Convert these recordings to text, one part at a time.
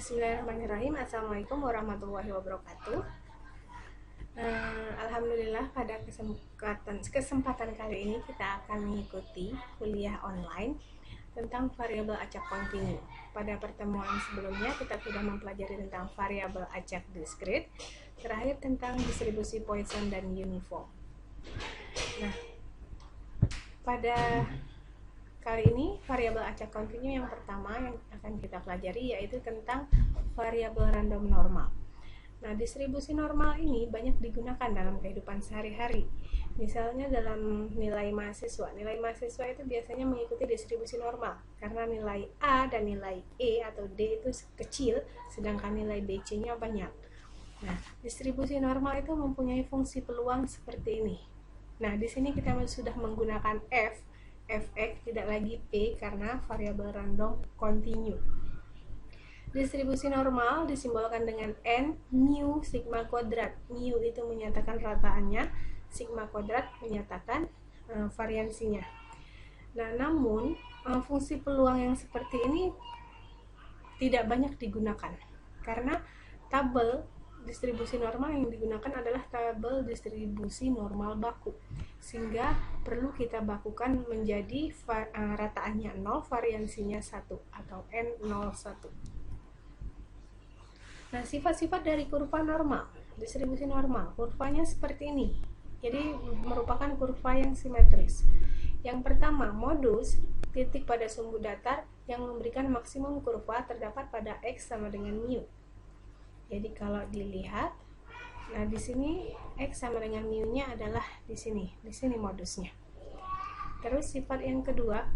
Bismillahirrahmanirrahim. Assalamualaikum warahmatullahi wabarakatuh. Alhamdulillah pada kesempatan kali ini kita akan mengikuti kuliah online tentang variabel acak kontinu. Pada pertemuan sebelumnya kita sudah mempelajari tentang variabel acak diskrit, terakhir tentang distribusi Poisson dan uniform. Nah, pada kali ini variabel acak kontinu yang pertama yang akan kita pelajari yaitu tentang variabel random normal. Nah, distribusi normal ini banyak digunakan dalam kehidupan sehari-hari. Misalnya dalam nilai mahasiswa. Nilai mahasiswa itu biasanya mengikuti distribusi normal karena nilai A dan nilai E atau D itu kecil, sedangkan nilai BC-nya banyak. Nah, distribusi normal itu mempunyai fungsi peluang seperti ini. Nah, di sini kita sudah menggunakan fx, tidak lagi p karena variabel random kontinu. Distribusi normal disimbolkan dengan n mu sigma kuadrat. Mu itu menyatakan rataannya, sigma kuadrat menyatakan variansinya. Nah, namun fungsi peluang yang seperti ini tidak banyak digunakan karena tabel distribusi normal yang digunakan adalah tabel distribusi normal baku, sehingga perlu kita bakukan menjadi rataannya 0, variansinya 1 atau N01. Nah, sifat-sifat dari kurva normal, distribusi normal, kurvanya seperti ini. Jadi merupakan kurva yang simetris. Yang pertama, modus titik pada sumbu datar yang memberikan maksimum kurva terdapat pada X sama dengan mu. Jadi kalau dilihat, nah di sini X sama dengan mu-nya adalah di sini modusnya. Terus sifat yang kedua,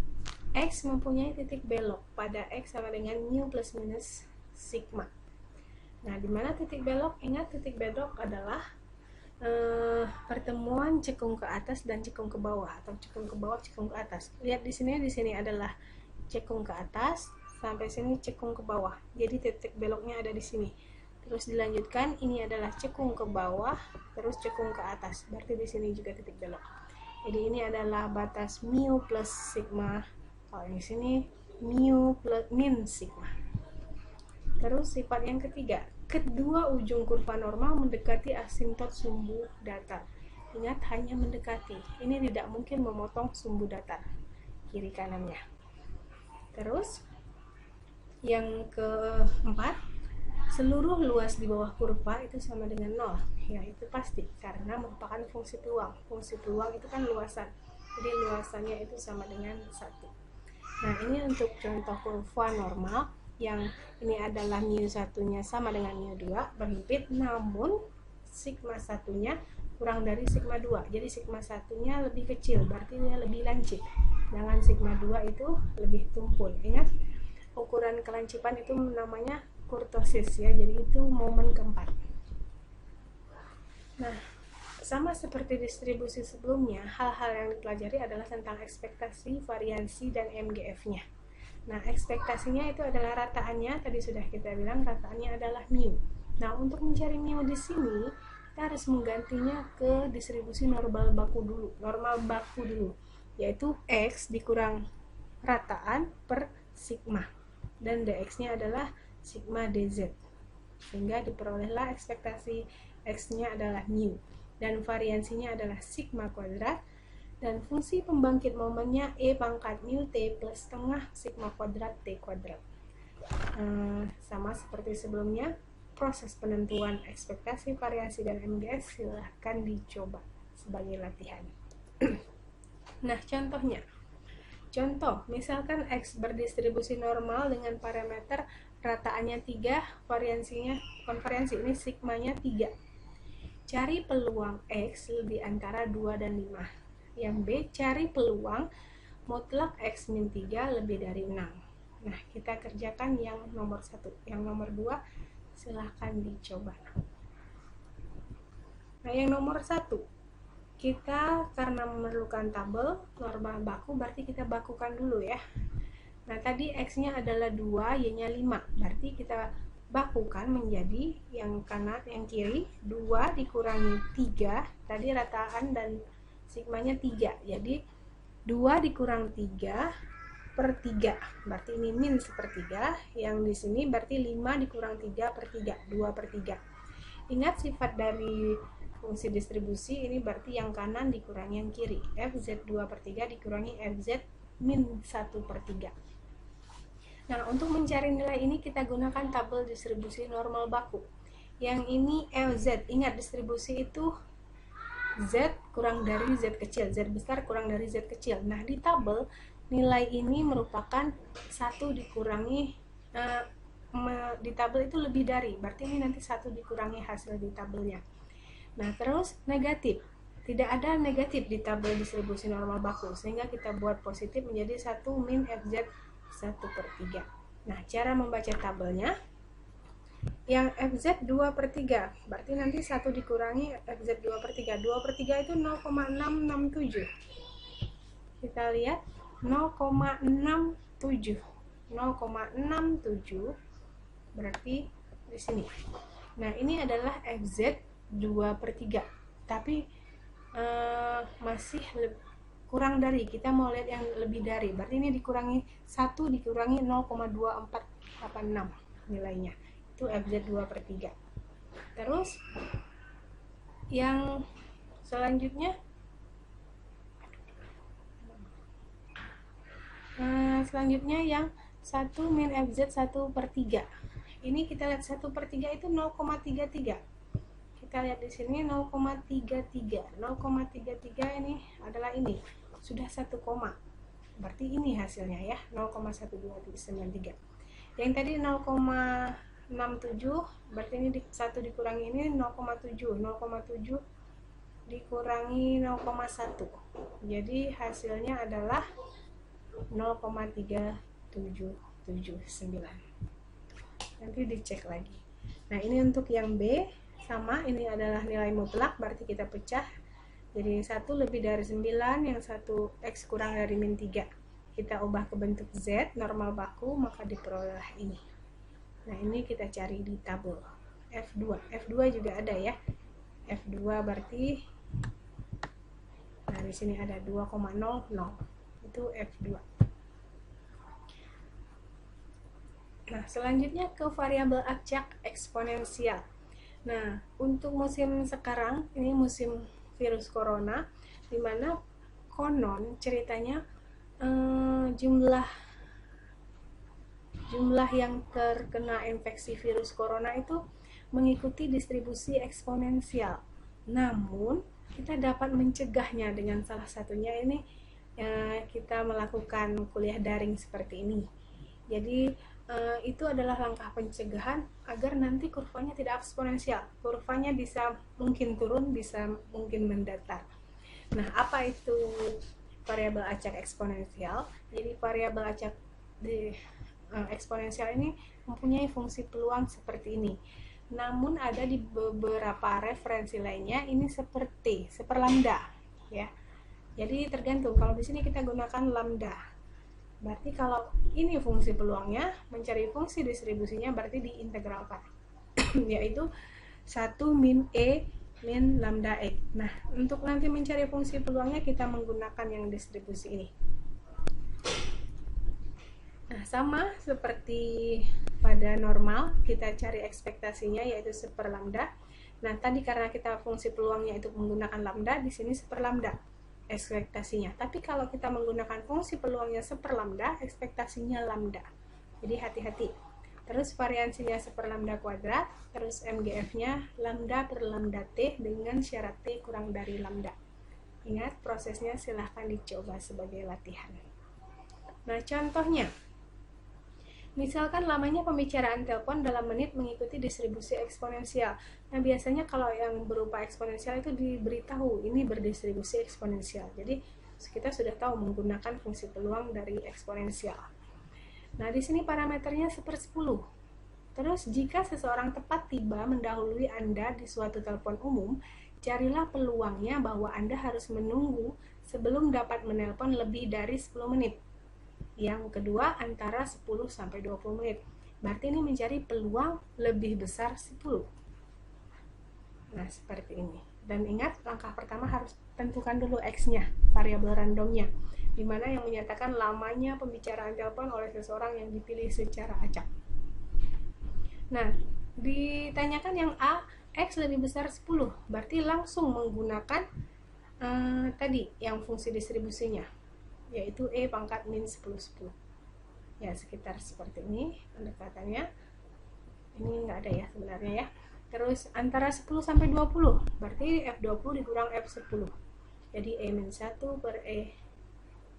X mempunyai titik belok pada X sama dengan mu plus minus sigma. Nah, di mana titik belok? Ingat, titik belok adalah pertemuan cekung ke atas dan cekung ke bawah, atau cekung ke bawah, cekung ke atas. Lihat di sini adalah cekung ke atas, sampai sini cekung ke bawah. Jadi titik beloknya ada di sini. Terus dilanjutkan, ini adalah cekung ke bawah, terus cekung ke atas. Berarti di sini juga titik belok. Jadi ini adalah batas mu plus sigma. Kalau di sini mu plus min sigma. Terus sifat yang ketiga, kedua ujung kurva normal mendekati asimtot sumbu datar. Ingat, hanya mendekati. Ini tidak mungkin memotong sumbu datar kiri kanannya. Terus yang keempat, seluruh luas di bawah kurva itu sama dengan 0. Ya, itu pasti karena merupakan fungsi peluang. Fungsi peluang itu kan luasan. Jadi luasannya itu sama dengan 1. Nah, ini untuk contoh kurva normal yang ini adalah mu1-nya sama dengan mu2 berhimpit, namun sigma 1-nya kurang dari sigma 2. Jadi sigma 1-nya lebih kecil, berarti dia lebih lancip. Sedangkan sigma 2 itu lebih tumpul. Ingat, ukuran kelancipan itu namanya kurtosis ya, jadi itu momen keempat. Nah, sama seperti distribusi sebelumnya, hal-hal yang dipelajari adalah tentang ekspektasi, variansi, dan MGF-nya. Nah, ekspektasinya itu adalah rataannya, tadi sudah kita bilang rataannya adalah mu. Nah, untuk mencari mu di sini, kita harus menggantinya ke distribusi normal baku dulu, yaitu X dikurang rataan per sigma, dan dx-nya adalah sigma dz, sehingga diperolehlah ekspektasi x-nya adalah mu dan variansinya adalah sigma kuadrat, dan fungsi pembangkit momennya e pangkat mu t plus setengah sigma kuadrat t kuadrat. Sama seperti sebelumnya, proses penentuan ekspektasi, variasi, dan MGF silahkan dicoba sebagai latihan. Nah, contoh, misalkan X berdistribusi normal dengan parameter rataannya 3, konvariansi ini sigmanya 3. Cari peluang X di antara 2 dan 5. Yang B, cari peluang mutlak X min 3 lebih dari 6. Nah, kita kerjakan yang nomor 1. Yang nomor 2 silahkan dicoba. Nah, yang nomor 1, kita karena memerlukan tabel normal baku, berarti kita bakukan dulu ya. Nah, tadi X-nya adalah 2, Y-nya 5. Berarti kita bakukan menjadi yang kanan, yang kiri, 2 dikurangi 3. Tadi rataan dan sigmanya 3. Jadi 2 dikurang 3 1/3. Berarti ini min 1/3. Yang di sini berarti 5 dikurang 3/3, 2/3. Ingat sifat dari fungsi distribusi ini berarti yang kanan dikurangi yang kiri. Fz 2/3 dikurangi Fz min 1/3. Nah, untuk mencari nilai ini kita gunakan tabel distribusi normal baku. Yang ini Lz. Ingat distribusi itu Z kurang dari Z kecil, Z besar kurang dari Z kecil. Nah, di tabel nilai ini merupakan 1 dikurangi di tabel itu lebih dari, berarti ini nanti 1 dikurangi hasil di tabelnya. Nah, terus negatif, tidak ada negatif di tabel distribusi normal baku, sehingga kita buat positif menjadi 1 min Fz 1/3. Nah, cara membaca tabelnya, yang Fz 2/3, berarti nanti 1 dikurangi Fz 2/3, 2/3 itu 0,667. Kita lihat 0,67, 0,67 berarti di sini. Nah, ini adalah Fz 2/3, tapi masih kurang dari, kita mau lihat yang lebih dari, berarti ini dikurangi 1 dikurangi 0,2486 nilainya, itu Fz 2/3. Terus yang selanjutnya yang 1 min Fz 1/3. Ini kita lihat 1/3 itu 0,33. Kita lihat di sini 0,33. 0,33 ini adalah ini. Sudah 1 koma. Berarti ini hasilnya ya, 0,1293. Yang tadi 0,67, berarti ini 1 dikurangi ini 0,7. 0,7 dikurangi 0,1. Jadi hasilnya adalah 0,3779. Nanti dicek lagi. Nah, ini untuk yang B sama, ini adalah nilai mutlak, berarti kita pecah. Jadi 1 lebih dari 9, yang 1 X kurang dari min 3. Kita ubah ke bentuk Z, normal baku, maka diperoleh ini. Nah, ini kita cari di tabel. F2. F2 juga ada ya. F2 berarti, nah di sini ada 2,00. Itu F2. Nah, selanjutnya ke variabel acak eksponensial. Nah, untuk musim sekarang, ini musim virus corona, dimana konon ceritanya jumlah yang terkena infeksi virus corona itu mengikuti distribusi eksponensial. Namun, kita dapat mencegahnya dengan salah satunya ini kita melakukan kuliah daring seperti ini. Jadi itu adalah langkah pencegahan agar nanti kurvanya tidak eksponensial. Kurvanya bisa mungkin turun, bisa mungkin mendatar. Nah, apa itu variabel acak eksponensial? Jadi variabel acak eksponensial ini mempunyai fungsi peluang seperti ini. Namun ada di beberapa referensi lainnya ini seperti seperlambda ya. Jadi tergantung, kalau di sini kita gunakan lambda. Berarti kalau ini fungsi peluangnya, mencari fungsi distribusinya berarti diintegralkan. Yaitu 1 min E min lambda E. Nah, untuk nanti mencari fungsi peluangnya kita menggunakan yang distribusi ini. Nah, sama seperti pada normal, kita cari ekspektasinya yaitu seperlambda. Nah, tadi karena kita fungsi peluangnya itu menggunakan lambda, di sini seperlambda ekspektasinya. Tapi kalau kita menggunakan fungsi peluangnya seperlambda, ekspektasinya lambda. Jadi hati-hati. Terus variansinya seperlambda kuadrat, terus MGF-nya lambda per lambda T dengan syarat T kurang dari lambda. Ingat, prosesnya silahkan dicoba sebagai latihan. Nah, contohnya, misalkan lamanya pembicaraan telepon dalam menit mengikuti distribusi eksponensial. Nah, biasanya kalau yang berupa eksponensial itu diberitahu ini berdistribusi eksponensial. Jadi kita sudah tahu menggunakan fungsi peluang dari eksponensial. Nah, di sini parameternya 1/10. Terus jika seseorang tepat tiba mendahului Anda di suatu telepon umum, carilah peluangnya bahwa Anda harus menunggu sebelum dapat menelpon lebih dari 10 menit. Yang kedua antara 10 sampai 20 menit. Berarti ini mencari peluang lebih besar 10. Nah, seperti ini. Dan ingat, langkah pertama harus tentukan dulu X-nya, variabel randomnya. di mana yang menyatakan lamanya pembicaraan telepon oleh seseorang yang dipilih secara acak. Nah, ditanyakan yang A, X lebih besar 10, berarti langsung menggunakan tadi yang fungsi distribusinya, yaitu E pangkat min 10, 10. Ya, sekitar seperti ini pendekatannya. Ini nggak ada ya sebenarnya ya. Terus antara 10 sampai 20, berarti F20 dikurang F10. Jadi E min 1 per E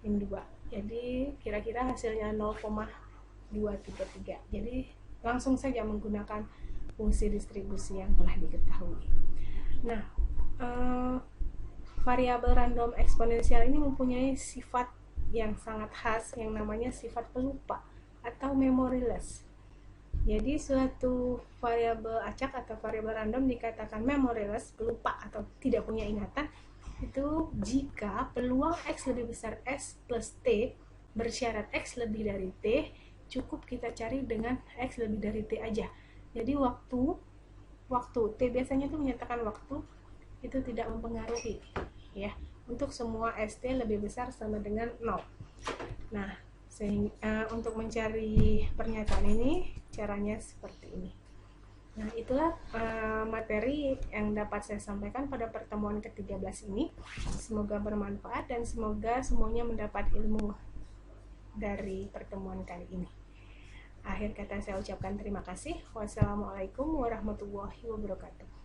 min 2. Jadi kira-kira hasilnya 0,233. Jadi langsung saja menggunakan fungsi distribusi yang telah diketahui. Nah, variabel random eksponensial ini mempunyai sifat yang sangat khas yang namanya sifat pelupa atau memoryless. Jadi suatu variabel acak atau variabel random dikatakan memoryless, pelupa atau tidak punya ingatan, itu jika peluang X lebih besar S plus T bersyarat X lebih dari T, cukup kita cari dengan X lebih dari T aja. Jadi waktu T biasanya itu menyatakan waktu, itu tidak mempengaruhi ya. Untuk semua ST lebih besar sama dengan 0. Nah, untuk mencari pernyataan ini caranya seperti ini. Nah, itulah materi yang dapat saya sampaikan pada pertemuan ke-13 ini. Semoga bermanfaat dan semoga semuanya mendapat ilmu dari pertemuan kali ini. Akhir kata saya ucapkan terima kasih. Wassalamualaikum warahmatullahi wabarakatuh.